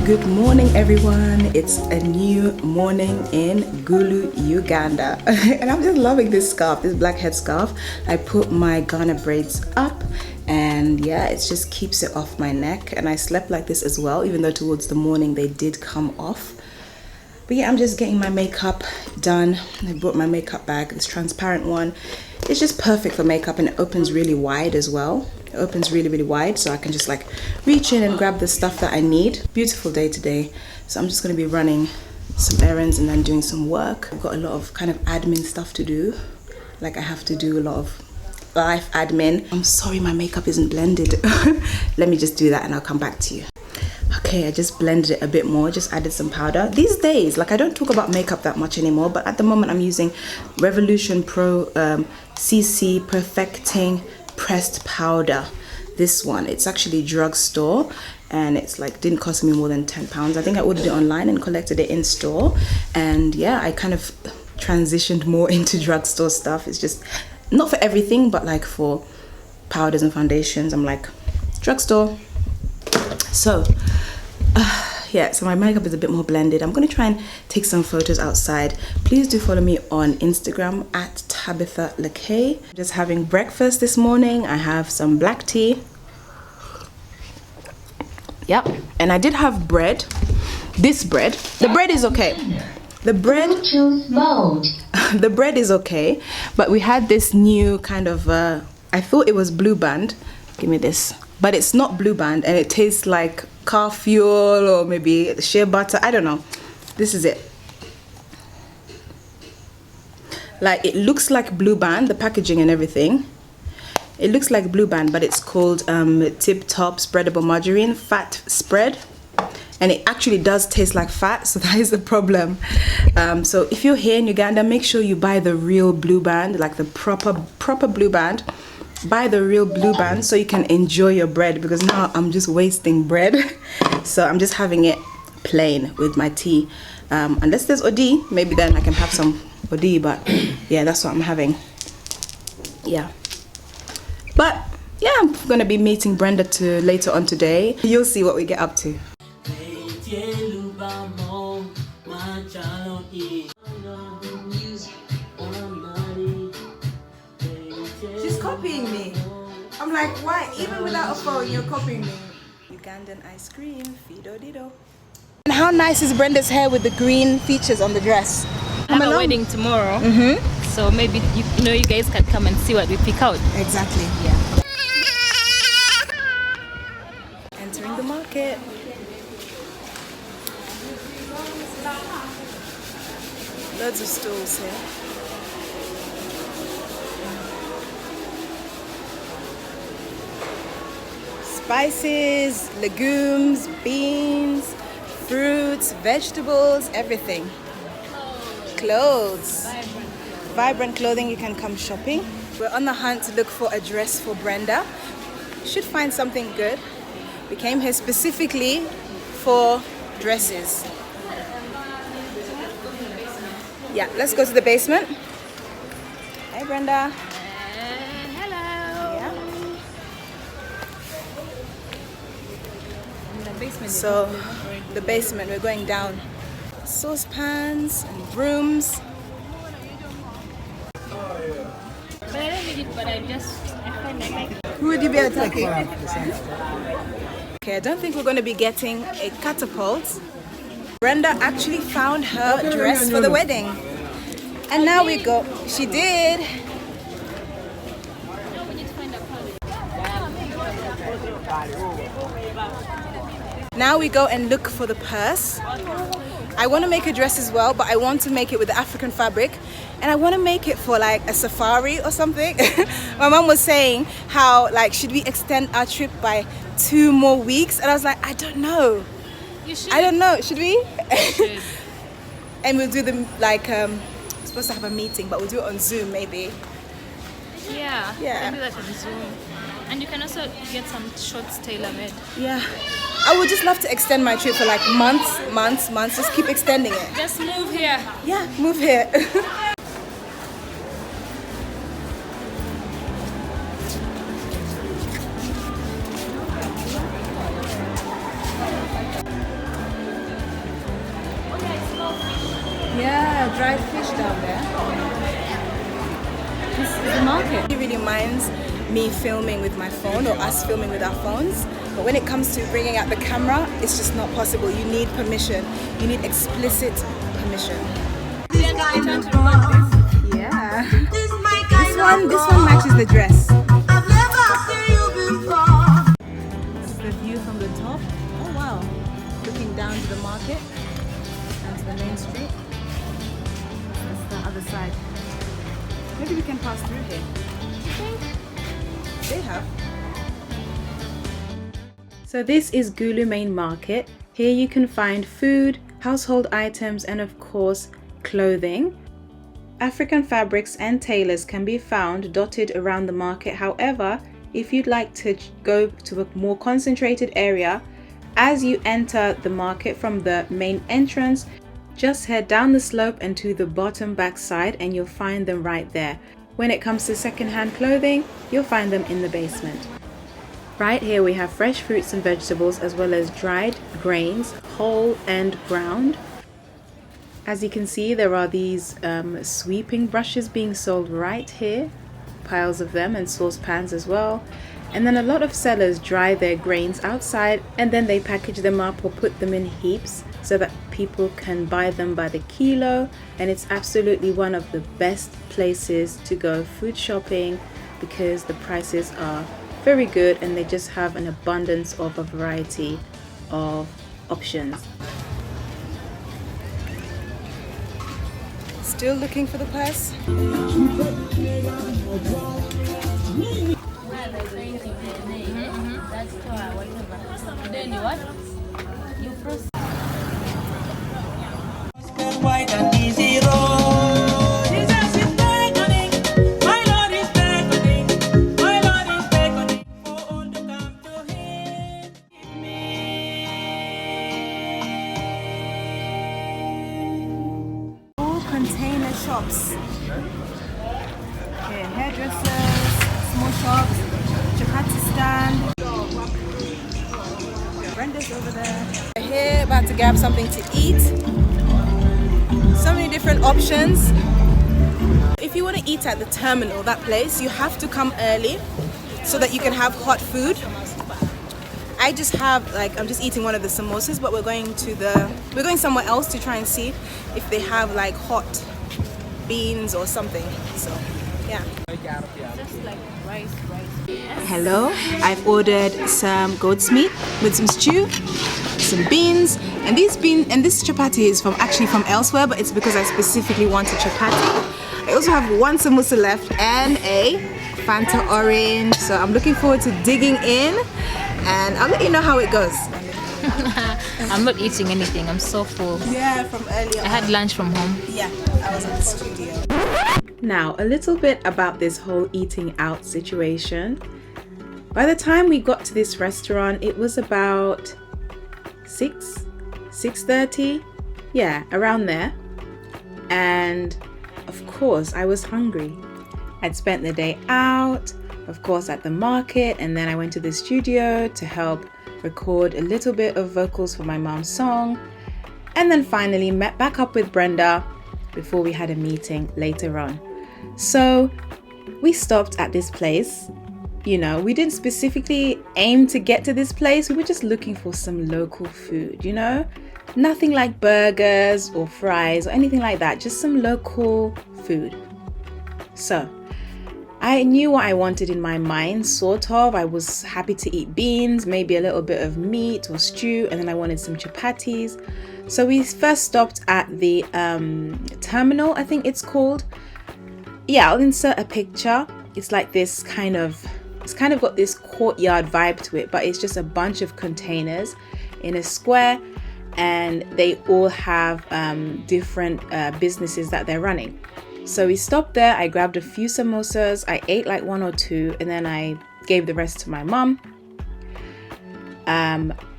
Good morning, everyone. It's a new morning in Gulu, Uganda. And I'm just loving this scarf, this black head scarf. I put my Ghana braids up and yeah, it just keeps it off my neck. And I slept like this as well, even though towards the morning they did come off. But yeah, I'm just getting my makeup done. I brought my makeup bag, this transparent one. It's just perfect for makeup and it opens really wide as well. It opens really wide, so I can just like reach in and grab the stuff that I need. Beautiful day today. So I'm just gonna be running some errands and then doing some work. I've got a lot of kind of admin stuff to do. Like I have to do a lot of life admin. I'm sorry my makeup isn't blended. Let me just do that and I'll come back to you. Okay, I just blended it a bit more, just added some powder. These days, like I don't talk about makeup that much anymore, but at the moment I'm using Revolution Pro CC Perfecting Pressed Powder. This one, it's actually drugstore and it's like didn't cost me more than £10. I think I ordered it online and collected it in store. And yeah, I kind of transitioned more into drugstore stuff. It's just not for everything, but like for powders and foundations, I'm like drugstore. So yeah, so my makeup is a bit more blended. I'm gonna try and take some photos outside. Please do follow me on Instagram at Tabitha Lekay. Just having breakfast this morning. I have some black tea. Yep, and I did have bread. This bread, the bread is okay. The bread, the bread is okay, but we had this new kind of, I thought it was Blue Band. Give me this. But it's not Blue Band and it tastes like car fuel or maybe shea butter. I don't know. This is it. Like it looks like Blue Band, the packaging and everything. It looks like Blue Band, but it's called Tip Top Spreadable Margarine Fat Spread. And it actually does taste like fat, so that is the problem. So if you're here in Uganda, make sure you buy the real Blue Band, like the proper Blue Band. Buy the real Blue Band so you can enjoy your bread, because now I'm just wasting bread. So I'm just having it plain with my tea. Unless there's OD, maybe then I can have some OD, but yeah, that's what I'm having. Yeah. But yeah, I'm gonna be meeting Brenda later on today. You'll see what we get up to. Copying me. I'm like, why? Even without a phone, you're copying me. Ugandan ice cream, Fido Dido. And how nice is Brenda's hair with the green features on the dress? I have a wedding tomorrow, so maybe you guys can come and see what we pick out. Exactly. Yeah. Entering the market. Loads of stalls here. Spices, legumes, beans, fruits, vegetables, everything. Clothes. Vibrant clothing, you can come shopping. We're on the hunt to look for a dress for Brenda. Should find something good. We came here specifically for dresses. Yeah, let's go to the basement. Hey Brenda. So the basement, we're going down. Saucepans and brooms. But I don't need it, but I find I like it. Who would you be attacking? Okay, I don't think we're going to be getting a catapult. Brenda actually found her dress for the wedding. And now we go. She did. Now we go and look for the purse. I want to make a dress as well, but I want to make it with the African fabric. And I want to make it for like a safari or something. My mom was saying how like, should we extend our trip by 2 more weeks? And I was like, I don't know. You should. I don't know. Should we? You should. And we'll do them like, we're supposed to have a meeting, but we'll do it on Zoom maybe. Yeah. Yeah. You can do that on Zoom. And you can also get some shorts tailor-made. Yeah. I would just love to extend my trip for like months. Just keep extending it. Just move here. Yeah, move here. dried fish down there. This is the market. It really reminds me filming with my phone or us filming with our phones. But when it comes to bringing out the camera, it's just not possible. You need permission. You need explicit permission. Yeah. This one matches the dress. This is the view from the top. Oh wow. Looking down to the market and to the main street. That's the other side. Maybe we can pass through here. You think? They have. So this is Gulu Main Market. Here you can find food, household items, and of course clothing. African fabrics and tailors can be found dotted around the market. However, if you'd like to go to a more concentrated area, as you enter the market from the main entrance, just head down the slope and to the bottom back side and you'll find them right there. When it comes to second-hand clothing, you'll find them in the basement. Right here we have fresh fruits and vegetables as well as dried grains, whole and ground. As you can see, there are these sweeping brushes being sold right here, piles of them, and saucepans as well. And then a lot of sellers dry their grains outside and then they package them up or put them in heaps so that people can buy them by the kilo. And it's absolutely one of the best places to go food shopping because the prices are very good and they just have an abundance of a variety of options. Still looking for the purse? Then you what? You proceed. White and easy road. Jesus is beckoning. My Lord is beckoning. My Lord is beckoning for all to come to Him. All container shops. Okay, hairdressers, small shops, chapati stand. Brenda's over there. We're here about to grab something to eat. So many different options. If you want to eat at the terminal, that place, you have to come early so that you can have hot food. I just have I'm just eating one of the samosas, but we're going somewhere else to try and see if they have like hot beans or something. So yeah. Just like rice. Hello, I've ordered some goat's meat with some stew, some beans, and this chapati is actually from elsewhere, but it's because I specifically wanted chapati. I also have one samosa left and a Fanta orange, so I'm looking forward to digging in and I'll let you know how it goes. I'm not eating anything. I'm so full. Yeah, from earlier. I had lunch from home. Yeah, I was at the studio. Now, a little bit about this whole eating out situation. By the time we got to this restaurant, it was about 6:30, yeah, around there. And of course, I was hungry. I'd spent the day out, of course, at the market, and then I went to the studio to help record a little bit of vocals for my mom's song, and then finally met back up with Brenda before we had a meeting later on. So we stopped at this place. You know, we didn't specifically aim to get to this place. We were just looking for some local food, you know? Nothing like burgers or fries or anything like that, just some local food. So I knew what I wanted in my mind, sort of. I was happy to eat beans, maybe a little bit of meat or stew, and then I wanted some chapatis. So we first stopped at the terminal, I think it's called. Yeah, I'll insert a picture. It's like this it's kind of got this courtyard vibe to it, but it's just a bunch of containers in a square, and they all have different businesses that they're running. So we stopped there, I grabbed a few samosas, I ate like one or two, and then I gave the rest to my mum.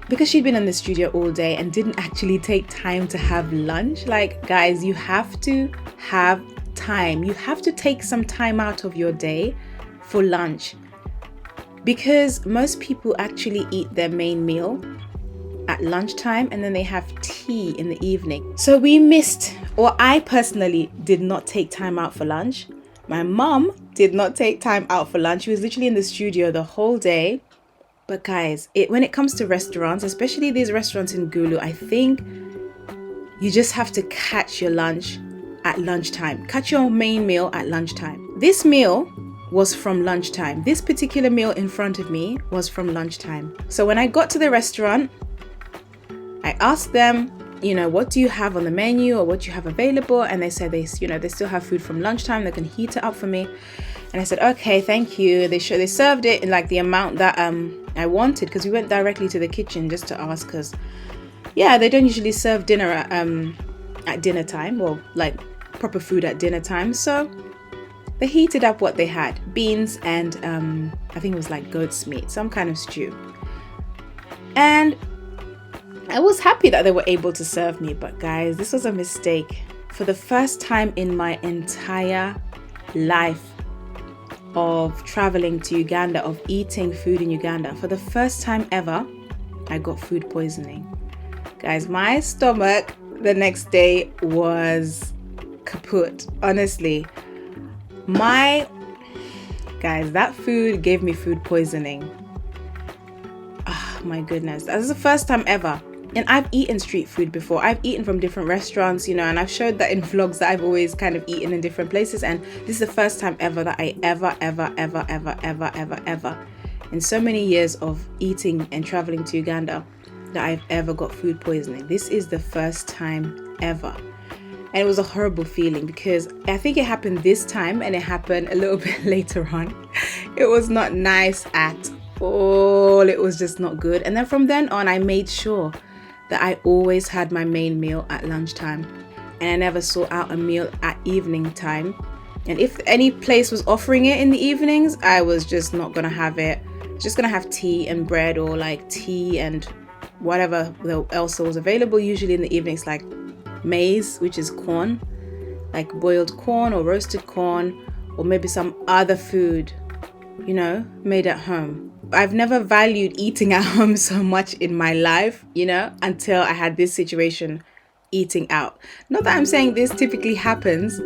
Because she'd been in the studio all day and didn't actually take time to have lunch. Like, guys, you have to have time. You have to take some time out of your day for lunch. Because most people actually eat their main meal at lunchtime and then they have tea tea in the evening. So we missed, or I personally did not take time out for lunch. My mom did not take time out for lunch. She was literally in the studio the whole day. But guys, when it comes to restaurants, especially these restaurants in Gulu, I think you just have to catch your lunch at lunchtime. Catch your main meal at lunchtime. This meal was from lunchtime. This particular meal in front of me was from lunchtime. So when I got to the restaurant, I asked them, what do you have on the menu or what you have available? And they said they still have food from lunchtime. They can heat it up for me. And I said, okay, thank you. They served it in like the amount that I wanted, because we went directly to the kitchen just to ask, because they don't usually serve dinner at dinner time, or like proper food at dinner time. So they heated up what they had, beans and I think it was like goat's meat, some kind of stew. And I was happy that they were able to serve me, but guys, this was a mistake. For the first time in my entire life of traveling to Uganda, of eating food in Uganda, for the first time ever, I got food poisoning. Guys, my stomach the next day was kaput, honestly. Guys, that food gave me food poisoning. Oh my goodness, that was the first time ever. And I've eaten street food before. I've eaten from different restaurants, and I've showed that in vlogs that I've always kind of eaten in different places. And this is the first time ever that I ever, in so many years of eating and traveling to Uganda, that I've ever got food poisoning. This is the first time ever. And it was a horrible feeling, because I think it happened this time and it happened a little bit later on. It was not nice at all. It was just not good. And then from then on, I made sure that I always had my main meal at lunchtime, and I never sought out a meal at evening time. And if any place was offering it in the evenings, I was just not gonna have it. Just gonna have tea and bread, or like tea and whatever else was available. Usually in the evenings, like maize, which is corn, like boiled corn or roasted corn, or maybe some other food, made at home. I've never valued eating at home so much in my life, until I had this situation eating out. Not that I'm saying this typically happens,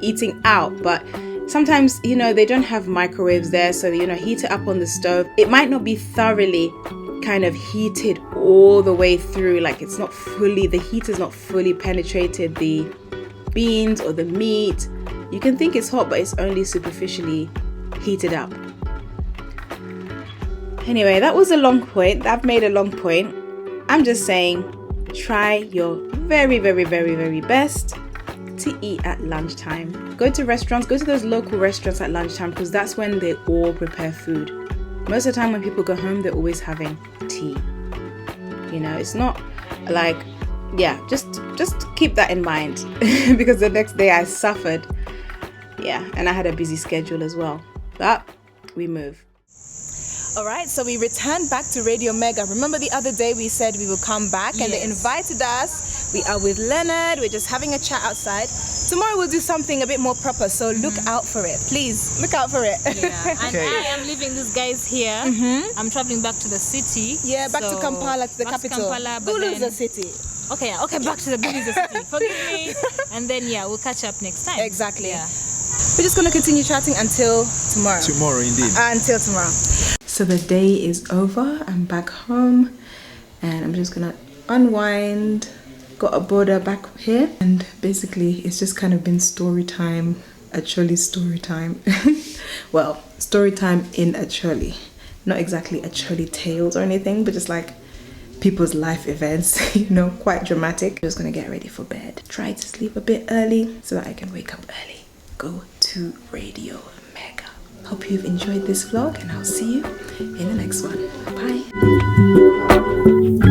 eating out, but sometimes, they don't have microwaves there, so, heat it up on the stove. It might not be thoroughly kind of heated all the way through, like the heat has not fully penetrated the beans or the meat. You can think it's hot, but it's only superficially heated up. Anyway, that was a long point. I've made a long point. I'm just saying, try your very, very, very, very best to eat at lunchtime. Go to restaurants, go to those local restaurants at lunchtime, because that's when they all prepare food. Most of the time when people go home, they're always having tea. It's not like, just keep that in mind, because the next day I suffered. And I had a busy schedule as well. But we move. Alright, so we returned back to Radio Mega. Remember the other day we said we would come back, and they invited us. We are with Leonard. We're just having a chat outside. Tomorrow we'll do something a bit more proper, so look out for it. Please, look out for it. Yeah, and I am leaving these guys here. I'm traveling back to the city. Yeah, back to Kampala, to the capital. Gulu is the city. Okay, back to the Gulu is the city. Forgive me. And then, we'll catch up next time. Exactly. Yeah. We're just going to continue chatting until tomorrow. Tomorrow, indeed. Until tomorrow. So the day is over. I'm back home, and I'm just gonna unwind. Got a border back here, and basically it's just kind of been story time, actually story time. Well, story time in Acholi. Not exactly Acholi tales or anything, but just like people's life events, quite dramatic. I'm just gonna get ready for bed. Try to sleep a bit early so that I can wake up early. Go to Radio Mega. Hope you've enjoyed this vlog, and I'll see you in the next one. Bye.